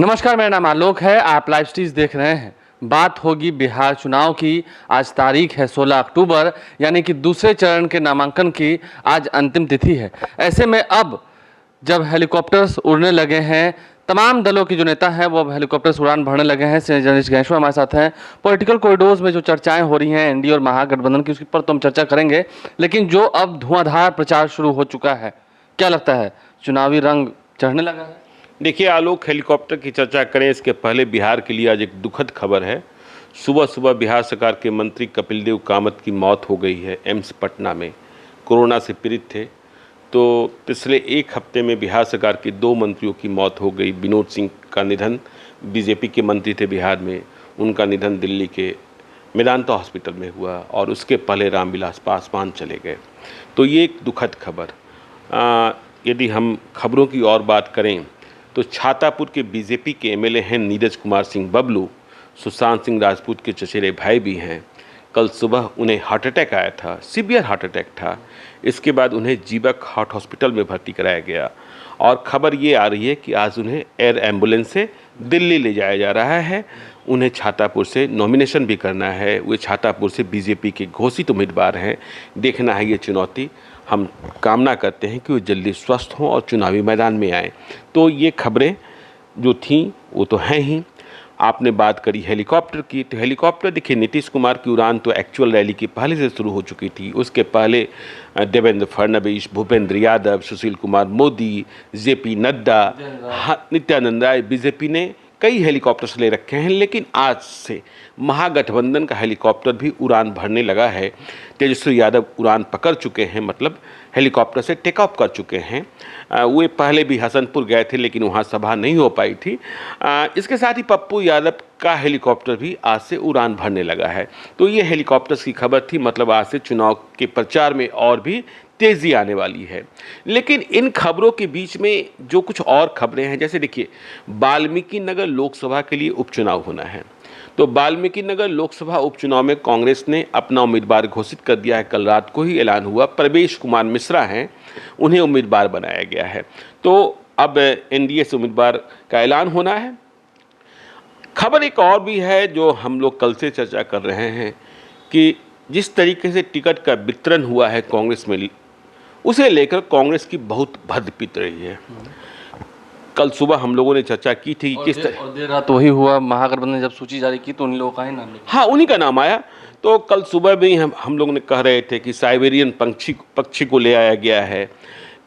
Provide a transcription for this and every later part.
नमस्कार, मेरा नाम आलोक है। आप लाइव स्ट्रीज देख रहे हैं। बात होगी बिहार चुनाव की। आज तारीख है 16 अक्टूबर, यानी कि दूसरे चरण के नामांकन की आज अंतिम तिथि है। ऐसे में अब जब हेलीकॉप्टर्स उड़ने लगे हैं, तमाम दलों के जो नेता हैं वो अब हेलीकॉप्टर्स उड़ान भरने लगे हैं। जर्नलिस्ट गणेश्वर हमारे साथ हैं। पॉलिटिकल कॉरिडोर्स में जो चर्चाएं हो रही हैं एनडीए और महागठबंधन की, उसके पर तो हम चर्चा करेंगे, लेकिन जो अब धुआंधार प्रचार शुरू हो चुका है, क्या लगता है चुनावी रंग चढ़ने लगा है? देखिए आलोक, हेलीकॉप्टर की चर्चा करें इसके पहले बिहार के लिए आज एक दुखद खबर है। सुबह सुबह बिहार सरकार के मंत्री कपिल देव कामत की मौत हो गई है। एम्स पटना में कोरोना से पीड़ित थे। तो पिछले एक हफ्ते में बिहार सरकार के 2 मंत्रियों की मौत हो गई। विनोद सिंह का निधन, बीजेपी के मंत्री थे बिहार में, उनका निधन दिल्ली के मेदांता हॉस्पिटल में हुआ, और उसके पहले रामविलास पासवान चले गए। तो ये एक दुखद खबर। यदि हम खबरों की और बात करें तो छातापुर के बीजेपी के एमएलए हैं नीरज कुमार सिंह बबलू, सुशांत सिंह राजपूत के चचेरे भाई भी हैं। कल सुबह उन्हें हार्ट अटैक आया था, सीवियर हार्ट अटैक था। इसके बाद उन्हें जीवक हार्ट हॉस्पिटल में भर्ती कराया गया, और खबर ये आ रही है कि आज उन्हें एयर एम्बुलेंस से दिल्ली ले जाया जा रहा है। उन्हें छातापुर से नॉमिनेशन भी करना है। वे छातापुर से बीजेपी के घोषित उम्मीदवार हैं। देखना है ये चुनौती। हम कामना करते हैं कि वो जल्दी स्वस्थ हों और चुनावी मैदान में आएँ। तो ये खबरें जो थीं वो तो हैं ही। आपने बात करी हेलीकॉप्टर की, तो हेलीकॉप्टर देखिए, नीतीश कुमार की उड़ान तो एक्चुअल रैली की पहले से शुरू हो चुकी थी। उसके पहले देवेंद्र फडणवीस, भूपेंद्र यादव, सुशील कुमार मोदी, जेपी नड्डा, नित्यानंद राय, बीजेपी ने कई हेलीकॉप्टर्स ले रखे हैं। लेकिन आज से महागठबंधन का हेलीकॉप्टर भी उड़ान भरने लगा है। तेजस्वी यादव उड़ान पकड़ चुके हैं, मतलब हेलीकॉप्टर से टेक ऑफ कर चुके हैं। वे पहले भी हसनपुर गए थे, लेकिन वहाँ सभा नहीं हो पाई थी। इसके साथ ही पप्पू यादव का हेलीकॉप्टर भी आज से उड़ान भरने लगा है। तो ये हेलीकॉप्टर्स की खबर थी, मतलब आज से चुनाव के प्रचार में और भी तेज़ी आने वाली है। लेकिन इन खबरों के बीच में जो कुछ और खबरें हैं, जैसे देखिए, वाल्मीकि नगर लोकसभा के लिए उपचुनाव होना है। तो वाल्मीकि नगर लोकसभा उपचुनाव में कांग्रेस ने अपना उम्मीदवार घोषित कर दिया है। कल रात को ही ऐलान हुआ। प्रवेश कुमार मिश्रा हैं, उन्हें उम्मीदवार बनाया गया है। तो अब एनडीए से उम्मीदवार का ऐलान होना है। खबर एक और भी है जो हम लोग कल से चर्चा कर रहे हैं कि जिस तरीके से टिकट का वितरण हुआ है कांग्रेस में, उसे लेकर कांग्रेस की बहुत भद्द पीत रही है। कल सुबह हम लोगों ने चर्चा की थी कि किस तरह देर रात वही हुआ। महागठबंधन ने जब सूची जारी की तो उन लोगों का ही नाम लिखा। हाँ, उन्हीं का नाम आया। तो कल सुबह भी हम लोग ने कह रहे थे कि साइबेरियन पक्षी को ले आया गया है।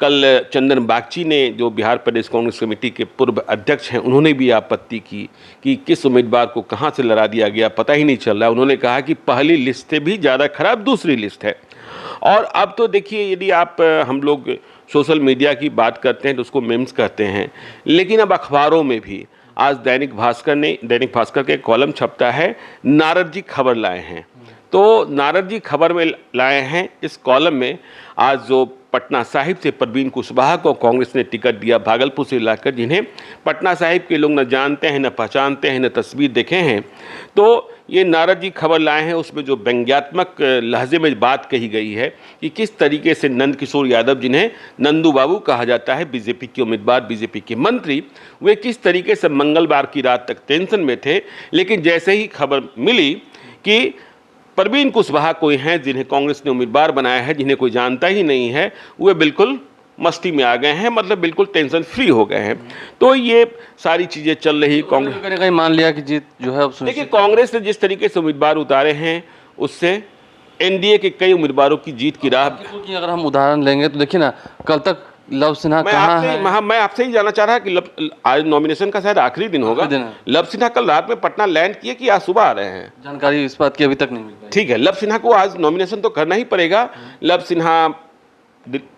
कल चंदन बागची ने, जो बिहार प्रदेश कांग्रेस कमेटी के पूर्व अध्यक्ष हैं, उन्होंने भी आपत्ति की कि किस उम्मीदवार को कहाँ से लड़ा दिया गया, पता ही नहीं चल रहा। उन्होंने कहा कि पहली लिस्ट से भी ज़्यादा खराब दूसरी लिस्ट है। और अब तो देखिए, यदि आप हम लोग सोशल मीडिया की बात करते हैं तो उसको मेम्स कहते हैं, लेकिन अब अखबारों में भी आज दैनिक भास्कर के कॉलम छपता है, नारद जी खबर लाए हैं। तो नारद जी खबर में लाए हैं। इस कॉलम में आज जो पटना साहिब से परवीन कुशवाहा को कांग्रेस ने टिकट दिया, भागलपुर से लाकर, जिन्हें पटना साहिब के लोग न जानते हैं, न पहचानते हैं, न तस्वीर देखे हैं, तो ये नारद जी खबर लाए हैं। उसमें जो व्यंग्यात्मक लहजे में बात कही गई है कि किस तरीके से नंद किशोर यादव, जिन्हें नंदू बाबू कहा जाता है, बीजेपी के उम्मीदवार, बीजेपी के मंत्री, वे किस तरीके से मंगलवार की रात तक टेंशन में थे। लेकिन जैसे ही खबर मिली कि परवीन कुशवाहा कोई हैं जिन्हें कांग्रेस ने उम्मीदवार बनाया है, जिन्हें कोई जानता ही नहीं है, वे बिल्कुल मस्ती में आ गए हैं, मतलब बिल्कुल टेंशन फ्री हो गए हैं। तो ये सारी चीज़ें चल रही। कांग्रेस कहीं कहीं मान लिया कि जीत जो है, देखिए, कांग्रेस ने जिस तरीके से उम्मीदवार उतारे हैं, उससे एनडीए के कई उम्मीदवारों की जीत की राह। की अगर हम उदाहरण लेंगे तो देखिए ना, कल तक लव सिन्हा कहाँ है? मैं आपसे ही जानना चाह रहा कि आज नॉमिनेशन का शायद आखिरी दिन होगा। लव सिन्हा कल रात में पटना लैंड किए कि आज सुबह आ रहे हैं? जानकारी इस बात की अभी तक नहीं मिली। ठीक है, लव सिन्हा को आज नॉमिनेशन तो करना ही पड़ेगा। लव सिन्हा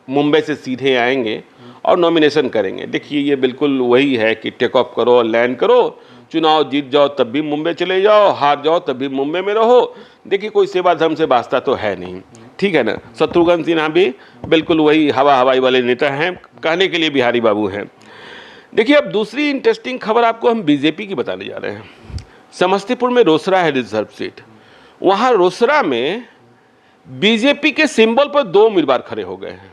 मुंबई से सीधे आएंगे और नॉमिनेशन करेंगे। देखिए, ये बिल्कुल वही है कि टेक ऑफ करो, लैंड करो, चुनाव जीत जाओ तब भी मुंबई चले जाओ, हार जाओ तब भी मुंबई में रहो। देखिए, कोई सेवा धर्म से वास्ता तो है नहीं, ठीक है ना। शत्रुघ्न सिन्हा भी बिल्कुल वही हवाई वाले नेता हैं, कहने के लिए बिहारी बाबू हैं। देखिए, अब दूसरी इंटरेस्टिंग खबर आपको हम बीजेपी की बताने जा रहे हैं। समस्तीपुर में रोसड़ा है रिजर्व सीट। वहाँ रोसड़ा में बीजेपी के सिंबल पर 2 उम्मीदवार खड़े हो गए हैं।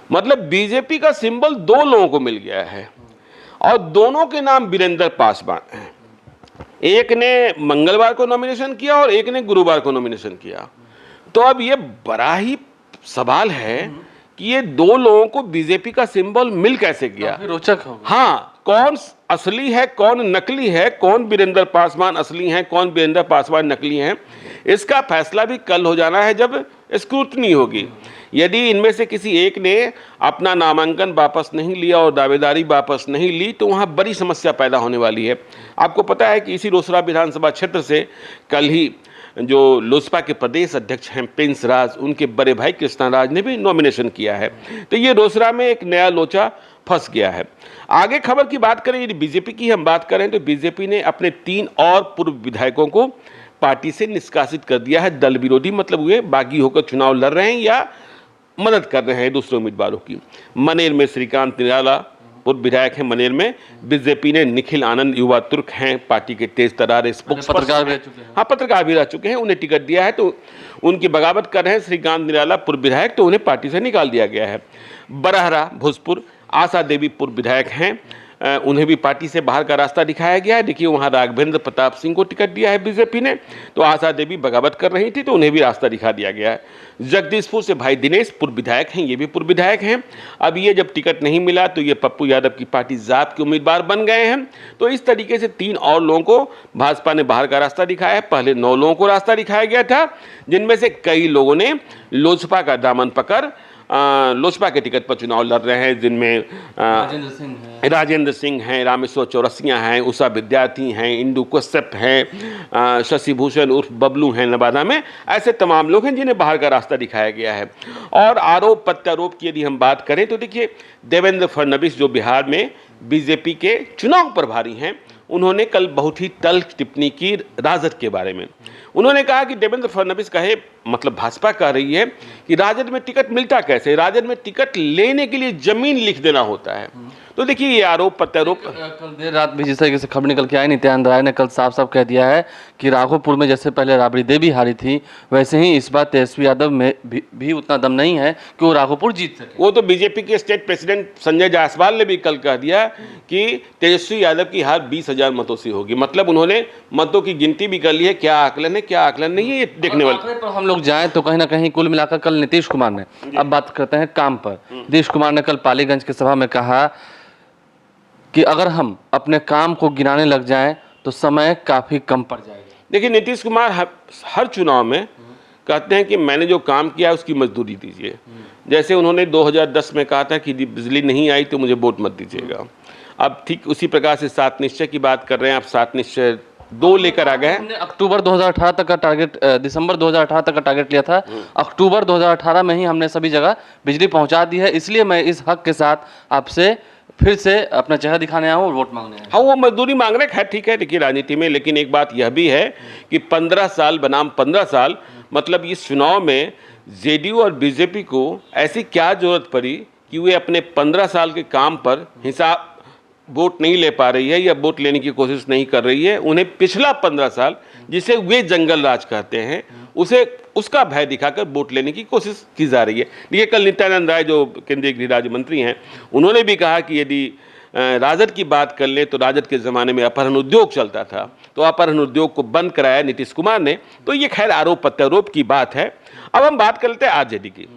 मतलब बीजेपी का सिंबल 2 लोगों को मिल गया है। और दोनों के नाम वीरेंद्र पासवान हैं। एक ने मंगलवार को नॉमिनेशन किया और एक ने गुरुवार को नॉमिनेशन किया। तो अब ये बड़ा ही सवाल है कि ये दो लोगों को बीजेपी का सिंबल मिल कैसे गया। काफी रोचक होगा। हाँ, कौन असली है कौन नकली है, कौन वीरेंद्र पासवान असली हैं कौन वीरेंद्र पासवान नकली हैं, इसका फैसला भी कल हो जाना है जब स्क्रूटनी होगी। यदि इनमें से किसी एक ने अपना नामांकन वापस नहीं लिया और दावेदारी वापस नहीं ली तो वहाँ बड़ी समस्या पैदा होने वाली है। आपको पता है कि इसी रोसड़ा विधानसभा क्षेत्र से कल ही जो लोजपा के प्रदेश अध्यक्ष हैं प्रिंस राज, उनके बड़े भाई कृष्णा राज ने भी नॉमिनेशन किया है। तो ये रोसड़ा में एक नया लोचा फंस गया है। आगे खबर की बात करें, यदि बीजेपी की हम बात करें तो बीजेपी ने अपने 3 और पूर्व विधायकों को पार्टी से निष्कासित कर दिया है। दल विरोधी मतलब वे बागी होकर चुनाव लड़ रहे हैं या मदद कर रहे हैं दूसरे उम्मीदवारों की। मनेर में श्रीकांत निराला पूर्व विधायक हैं मनेर में। बीजेपी ने निखिल आनंद युवा तुर्क हैं, पार्टी के तेज तरार पत्रकार भी रह चुके हैं। हाँ, पत्रकार भी रह चुके हैं, उन्हें टिकट दिया है तो उनकी बगावत कर रहे हैं श्रीकांत निराला पूर्व विधायक, तो उन्हें पार्टी से निकाल दिया गया है। बरहरा भोजपुर आशा देवी पूर्व विधायक हैं, उन्हें भी पार्टी से बाहर का रास्ता दिखाया गया है। देखिए वहाँ राघवेंद्र प्रताप सिंह को टिकट दिया है बीजेपी ने, तो आशा देवी बगावत कर रही थी तो उन्हें भी रास्ता दिखा दिया गया है। जगदीशपुर से भाई दिनेश पूर्व विधायक हैं, ये भी पूर्व विधायक हैं। अब ये जब टिकट नहीं मिला तो ये पप्पू यादव की पार्टी जाप के उम्मीदवार बन गए हैं। तो इस तरीके से 3 और लोगों को भाजपा ने बाहर का रास्ता दिखाया है। पहले 9 लोगों को रास्ता दिखाया गया था, जिनमें से कई लोगों ने लोजपा का दामन पकड़ लोजपा के टिकट पर चुनाव लड़ रहे हैं, जिनमें राजेंद्र सिंह हैं, रामेश्वर चौरसिया हैं, उषा विद्यार्थी हैं, इंदु कश्यप हैं, शशि भूषण उर्फ बबलू हैं नवादा में। ऐसे तमाम लोग हैं जिन्हें बाहर का रास्ता दिखाया गया है। और आरोप प्रत्यारोप की यदि हम बात करें तो देखिए देवेंद्र फडणवीस जो बिहार में बीजेपी के चुनाव प्रभारी हैं, उन्होंने कल बहुत ही तल्ख टिप्पणी की राजद के बारे में। उन्होंने कहा कि देवेंद्र फडणवीस कहे मतलब भाजपा कह रही है कि राजद में टिकट मिलता कैसे, राजद में टिकट लेने के लिए जमीन लिख देना होता है। तो देखिए ये आरोप प्रत्यारोप। कल देर रात भी जिस तरीके से खबर निकल के आई, नित्यानंद राय ने कल साफ साफ कह दिया है कि राघोपुर में जैसे पहले राबड़ी देवी हारी थी वैसे ही इस बार तेजस्वी यादव में भी उतना दम नहीं है कि वो राघोपुर जीत सके। वो तो बीजेपी के स्टेट प्रेसिडेंट संजय जायसवाल ने भी कल कह दिया कि तेजस्वी यादव की हार 20,000 मतों से होगी। मतलब उन्होंने मतों की गिनती भी कर ली है, क्या आकलन है क्या आकलन नहीं है, ये देखने वाले। पर हम लोग जाएं तो कहीं ना कहीं कुल मिलाकर कल नीतीश कुमार ने, अब बात करते हैं काम पर, नीतीश कुमार ने कल पालीगंज की सभा में कहा कि अगर हम अपने काम को गिनाने लग जाएं तो समय काफी कम पड़ जाएगा। देखिए नीतीश कुमार हर चुनाव में कहते हैं कि मैंने जो काम किया है उसकी मजदूरी दीजिए। जैसे उन्होंने 2010 में कहा था कि बिजली नहीं आई तो मुझे वोट मत दीजिएगा। अब ठीक उसी प्रकार से 7 निश्चय की बात कर रहे हैं। आप 7 निश्चय 2 लेकर आ गए हैं। हमने अक्टूबर 2018 तक का टारगेट, दिसंबर 2018 तक का टारगेट लिया था। अक्टूबर 2018 में ही हमने सभी जगह बिजली पहुंचा दी है। इसलिए मैं इस हक के साथ आपसे फिर से अपना चेहरा दिखाने आया हूँ और वोट मांगने आया हूँ। हाँ, वो मजदूरी मांग रहे हैं, ठीक है। देखिए राजनीति में लेकिन एक बात यह भी है कि 15 साल बनाम 15 साल, मतलब इस चुनाव में जेडीयू और बीजेपी को ऐसी क्या जरूरत पड़ी कि वे अपने 15 साल के काम पर हिसाब वोट नहीं ले पा रही है या वोट लेने की कोशिश नहीं कर रही है। उन्हें पिछला 15 साल जिसे वे जंगल राज कहते हैं उसका भय दिखाकर वोट लेने की कोशिश की जा रही है। देखिए कल नित्यानंद राय जो केंद्रीय गृह राज्य मंत्री हैं, उन्होंने भी कहा कि यदि राजद की बात कर लें तो राजद के ज़माने में अपहरण उद्योग चलता था, तो अपहरण उद्योग को बंद कराया नीतीश कुमार ने। तो ये खैर आरोप प्रत्यारोप की बात है। अब हम बात कर लेते हैं आरजेडी की।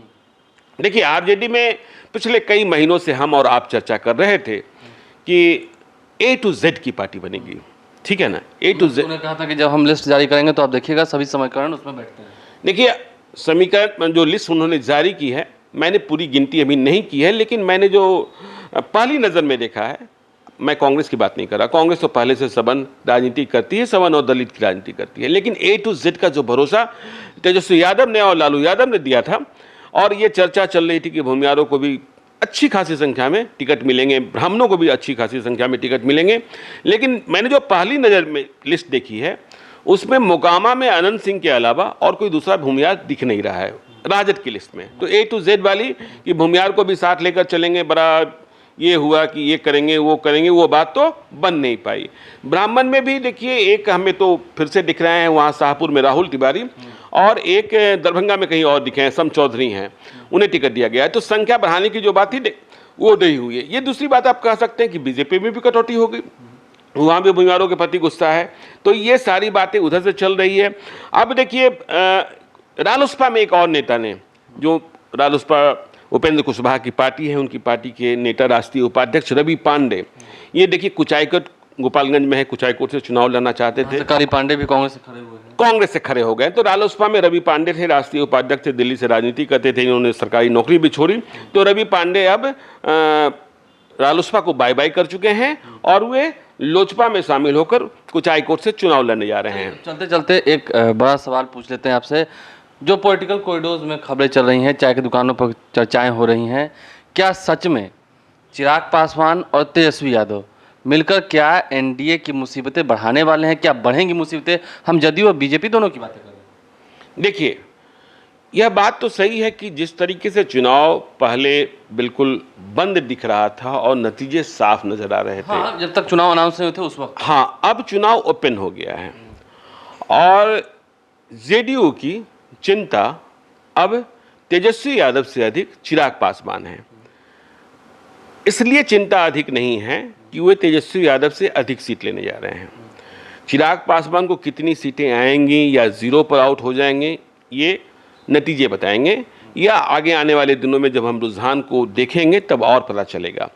देखिए आरजेडी में पिछले कई महीनों से हम और आप चर्चा कर रहे थे कि A to Z की पार्टी बनेगी, ठीक है ना। A to Z उन्होंने कहा था कि जब हम लिस्ट जारी करेंगे तो आप देखिएगा सभी समीकरण उसमें बैठते हैं। देखिए समीकरण जो लिस्ट उन्होंने जारी की है, मैंने पूरी गिनती अभी नहीं की है, लेकिन मैंने जो पहली नज़र में देखा है, मैं कांग्रेस की बात नहीं कर रहा, कांग्रेस तो पहले से सवन राजनीति करती है, सवन और दलित की राजनीति करती है। लेकिन A to Z का जो भरोसा तेजस्वी यादव ने और लालू यादव ने दिया था, और ये चर्चा चल रही थी कि भूमियारों को भी अच्छी खासी संख्या में टिकट मिलेंगे, ब्राह्मणों को भी अच्छी खासी संख्या में टिकट मिलेंगे। लेकिन मैंने जो पहली नज़र में लिस्ट देखी है उसमें मोकामा में अनंत सिंह के अलावा और कोई दूसरा भूमियार दिख नहीं रहा है राजद की लिस्ट में। तो A to Z वाली कि भूमियार को भी साथ लेकर चलेंगे, बड़ा ये हुआ कि ये करेंगे वो करेंगे, वो बात तो बन नहीं पाई। ब्राह्मण में भी देखिए एक हमें तो फिर से दिख रहे हैं, वहाँ शाहपुर में राहुल तिवारी, और एक दरभंगा में कहीं और दिखे हैं, सम चौधरी हैं, उन्हें टिकट दिया गया है। तो संख्या बढ़ाने की जो बात थी वो नहीं हुई है। ये दूसरी बात आप कह सकते हैं कि बीजेपी में भी कटौती हो गई, वहाँ भी उम्मीदवारों के प्रति गुस्सा है। तो ये सारी बातें उधर से चल रही है। अब देखिए रालोसपा में एक और नेता ने, जो रालोसपा उपेंद्र कुशवाहा की पार्टी है, उनकी पार्टी के नेता राष्ट्रीय उपाध्यक्ष रवि पांडे, ये देखिए कुचायकोट गोपालगंज में है, कुचायकोट से चुनाव लड़ना चाहते थे। सरकारी पांडे भी कांग्रेस से खड़े हुए हैं। कांग्रेस से खड़े हो गए। तो रालोसपा में रवि पांडे थे, राष्ट्रीय उपाध्यक्ष थे, दिल्ली से राजनीति करते थे, इन्होंने सरकारी नौकरी भी छोड़ी। तो रवि पांडे अब रालोसपा को बाय बाय कर चुके हैं और वे लोजपा में शामिल होकर कुचायकोट से चुनाव लड़ने जा रहे हैं। चलते चलते एक बड़ा सवाल पूछ लेते हैं आपसे। जो पॉलिटिकल कॉरिडोर्स में खबरें चल रही हैं, चाय की दुकानों पर चर्चाएं हो रही हैं, क्या सच में चिराग पासवान और तेजस्वी यादव मिलकर क्या एनडीए की मुसीबतें बढ़ाने वाले हैं? क्या बढ़ेंगी मुसीबतें? हम जदयू और बीजेपी दोनों की बातें कर रहे हैं। देखिए, यह बात तो सही है कि जिस तरीके से चुनाव पहले बिल्कुल बंद दिख रहा था और नतीजे साफ नजर आ रहे थे। हाँ, जब तक चुनाव अनाउंस नहीं हुए थे उस वक्त। हाँ, अब चुनाव ओपन हो गया है और जेडीयू की चिंता अब तेजस्वी यादव से अधिक चिराग पासवान है। इसलिए चिंता अधिक नहीं है कि वे तेजस्वी यादव से अधिक सीट लेने जा रहे हैं। चिराग पासवान को कितनी सीटें आएंगी या जीरो पर आउट हो जाएंगे, ये नतीजे बताएंगे, या आगे आने वाले दिनों में जब हम रुझान को देखेंगे तब और पता चलेगा।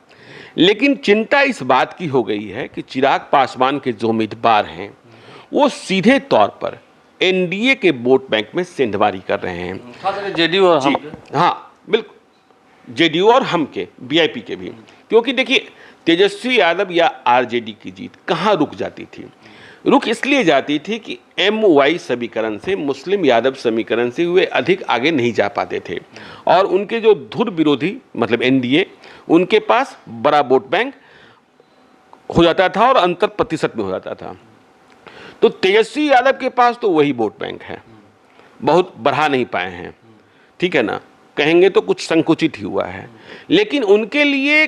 लेकिन चिंता इस बात की हो गई है कि चिराग पासवान के जो उम्मीदवार हैं वो सीधे तौर पर एनडीए के वोट बैंक में सेंधमारी कर रहे हैं। खासकर जेडीयू और हम। हाँ बिल्कुल, जेडीयू और हम के, वीआईपी के भी। क्योंकि देखिए, तेजस्वी यादव या आरजेडी की जीत कहाँ रुक जाती थी? रुक इसलिए जाती थी कि एमवाई समीकरण से, मुस्लिम यादव समीकरण से वे अधिक आगे नहीं जा पाते थे और उनके जो धुर विरोधी मतलब एनडीए, उनके पास बड़ा वोट बैंक हो जाता था और अंतर प्रतिशत में हो जाता था। तो तेजस्वी यादव के पास तो वही वोट बैंक है, बहुत बढ़ा नहीं पाए हैं, ठीक है ना, कहेंगे तो कुछ संकुचित ही हुआ है। लेकिन उनके लिए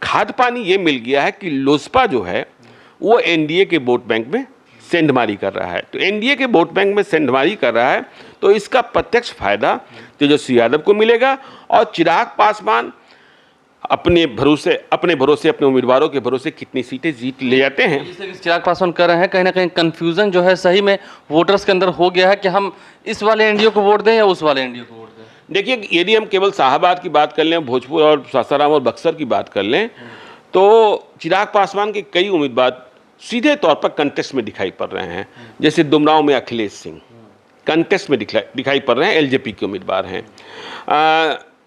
खाद पानी ये मिल गया है कि लोजपा जो है वो एनडीए के वोट बैंक में सेंधमारी कर रहा है। तो एनडीए के वोट बैंक में सेंधमारी कर रहा है तो इसका प्रत्यक्ष फायदा तेजस्वी यादव को मिलेगा और चिराग पासवान अपने भरोसे अपने उम्मीदवारों के भरोसे कितनी सीटें जीत ले जाते हैं। जिससे चिराग पासवान कर रहे हैं, कहीं ना कहीं कंफ्यूजन जो है सही में वोटर्स के अंदर हो गया है कि हम इस वाले एनडीए को वोट दें या उस वाले एनडीए को वोट दें। देखिए, यदि हम केवल शाहबाद की बात कर लें, भोजपुर और सासाराम और बक्सर की बात कर लें, तो चिराग पासवान के कई उम्मीदवार सीधे तौर पर कंटेस्ट में दिखाई पड़ रहे हैं। जैसे दुमराव में अखिलेश सिंह कंटेस्ट में दिखाई पड़ रहे हैं, एलजेपी के उम्मीदवार हैं।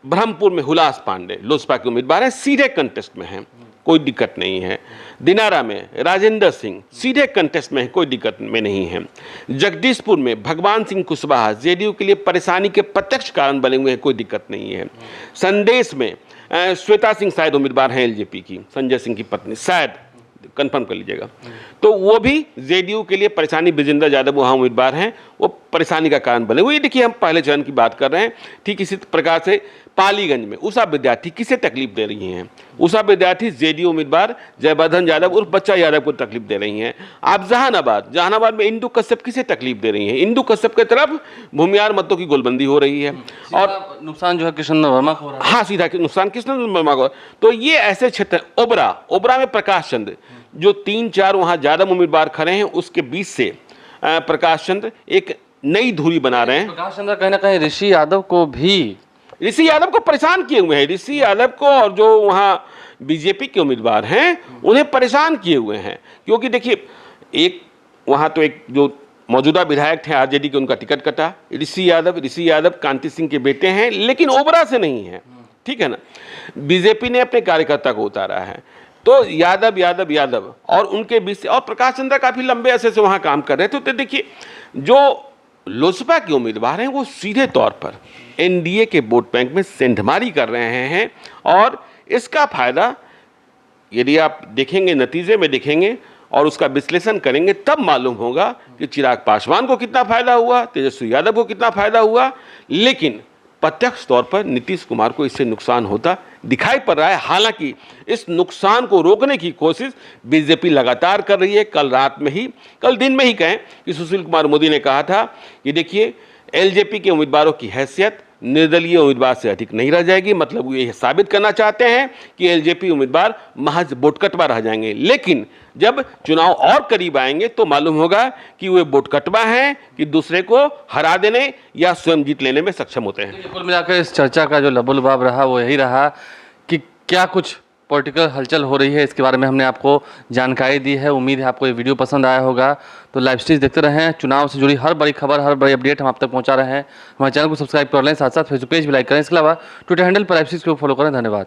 ब्रह्मपुर में हुलास पांडे लोजपा के उम्मीदवार हैं, सीधे कंटेस्ट में हैं, कोई दिक्कत नहीं है। दिनारा में राजेंद्र सिंह सीधे कंटेस्ट में है, कोई दिक्कत में नहीं है। जगदीशपुर में भगवान सिंह कुशवाहा जेडीयू के लिए परेशानी के प्रत्यक्ष कारण बने हुए हैं, कोई दिक्कत नहीं है। संदेश में श्वेता सिंह शायद उम्मीदवार हैं एलजेपी की, संजय सिंह की पत्नी, शायद कंफर्म कर लीजिएगा। तो वो भी जेडीयू के लिए परेशानी, विजेंद्र यादव वहाँ उम्मीदवार हैं, वो परेशानी का कारण बने हुए। देखिए, हम पहले चरण की बात कर रहे हैं। ठीक इसी प्रकार से पालीगंज में उषा विद्यार्थी किसे तकलीफ दे रही हैं? उषा विद्यार्थी जेडीयू उम्मीदवार जयवर्धन यादव और बच्चा यादव को तकलीफ दे रही हैं। आप जहानाबाद में इंदु कश्यप किसे तकलीफ दे रही हैं? इंदु कश्यप की तरफ भूमियार मतों की गोलबंदी हो रही है और नुकसान जो है कृष्ण वर्मा को हो रहा है। हाँ, सीधा नुकसान कृष्ण वर्मा को। तो ये ऐसे क्षेत्र, ओबरा में प्रकाश चंद्र, जो 3-4 वहाँ ज्यादा उम्मीदवार खड़े हैं, उसके बीच से प्रकाश चंद्र एक नई धुरी बना रहे हैं। प्रकाश चंद्र कहीं ना कहीं ऋषि यादव को परेशान किए हुए हैं। ऋषि यादव को और जो वहाँ बीजेपी के उम्मीदवार हैं उन्हें परेशान किए हुए हैं। क्योंकि देखिए, एक वहाँ तो एक जो मौजूदा विधायक थे आरजेडी के, उनका टिकट कटा। ऋषि यादव कांति सिंह के बेटे हैं, लेकिन ओबरा से नहीं है, ठीक है ना। बीजेपी ने अपने कार्यकर्ता को उतारा है। तो यादव और उनके बीच से, और प्रकाश चंद्र काफी लंबे अरसे से वहाँ काम कर रहे थे। तो देखिए, जो लोजपा के उम्मीदवार हैं वो सीधे तौर पर एनडीए के वोट बैंक में सेंधमारी कर रहे हैं और इसका फायदा यदि आप देखेंगे, नतीजे में देखेंगे और उसका विश्लेषण करेंगे, तब मालूम होगा कि चिराग पासवान को कितना फायदा हुआ, तेजस्वी यादव को कितना फायदा हुआ। लेकिन प्रत्यक्ष तौर पर नीतीश कुमार को इससे नुकसान होता दिखाई पड़ रहा है। हालांकि इस नुकसान को रोकने की कोशिश बीजेपी लगातार कर रही है। कल दिन में ही कहें कि सुशील कुमार मोदी ने कहा था कि देखिए, एलजेपी के उम्मीदवारों की हैसियत निर्दलीय उम्मीदवार से अधिक नहीं रह जाएगी। मतलब वो ये साबित करना चाहते हैं कि एलजेपी उम्मीदवार महज बोटकटवा रह जाएंगे। लेकिन जब चुनाव और करीब आएंगे तो मालूम होगा कि वे बोटकटवा हैं कि दूसरे को हरा देने या स्वयं जीत लेने में सक्षम होते हैं। कुल मिलाकर इस चर्चा का जो लबोलबाब रहा वो यही रहा कि क्या कुछ पॉलिटिकल हलचल हो रही है, इसके बारे में हमने आपको जानकारी दी है। उम्मीद है आपको ये वीडियो पसंद आया होगा। तो लाइव स्ट्रीम देखते रहें, चुनाव से जुड़ी हर बड़ी खबर, हर बड़ी अपडेट हम आप तक पहुंचा रहे हैं। हमारे चैनल को सब्सक्राइब कर लें, साथ साथ फेसबुक पेज भी लाइक करें। इसके अलावा ट्विटर हैंडल पर लाइव स्ट्रीम को फॉलो करें। धन्यवाद।